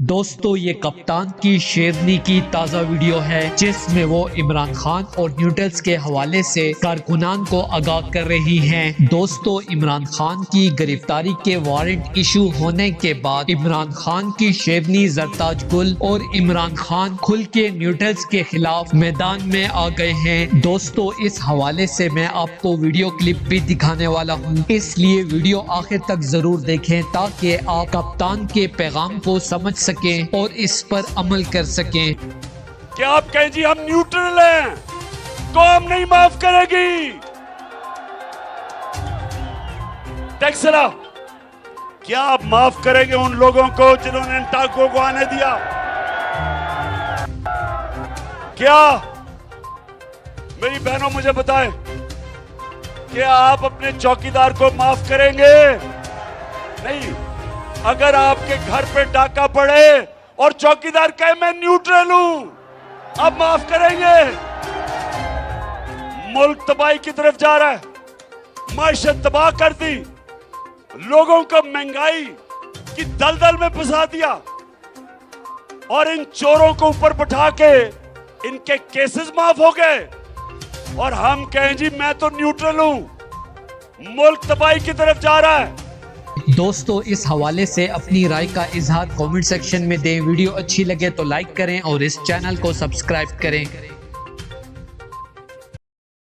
दोस्तों ये कप्तान की शेरनी की ताज़ा वीडियो है जिसमें वो इमरान खान और न्यूट्रल्स के हवाले से कारकुनान को आगाह कर रही हैं। दोस्तों इमरान खान की गिरफ्तारी के वारंट इशू होने के बाद इमरान खान की शेरनी जरताज गुल और इमरान खान खुल के न्यूट्रल्स के खिलाफ मैदान में आ गए हैं। दोस्तों इस हवाले से मैं आपको वीडियो क्लिप भी दिखाने वाला हूँ, इसलिए वीडियो आखिर तक जरूर देखें ताकि आप कप्तान के पैगाम को समझ सकें और इस पर अमल कर सकें। क्या आप कहें जी हम न्यूट्रल हैं, कौम नहीं माफ करेगी। टेक्सला, क्या आप माफ करेंगे उन लोगों को जिन्होंने इन टाकों को आने दिया? क्या मेरी बहनों मुझे बताएं, क्या आप अपने चौकीदार को माफ करेंगे? नहीं। अगर आपके घर पे डाका पड़े और चौकीदार कहे मैं न्यूट्रल हूं, आप माफ करेंगे? मुल्क तबाही की तरफ जा रहा है, माशत तबाह कर दी, लोगों को महंगाई की दलदल में फंसा दिया और इन चोरों को ऊपर बैठा के इनके केसेस माफ हो गए और हम कहें जी मैं तो न्यूट्रल हूं। मुल्क तबाही की तरफ जा रहा है। दोस्तों इस हवाले से अपनी राय का इजहार कमेंट सेक्शन में दें। वीडियो अच्छी लगे तो लाइक करें और इस चैनल को सब्सक्राइब करें।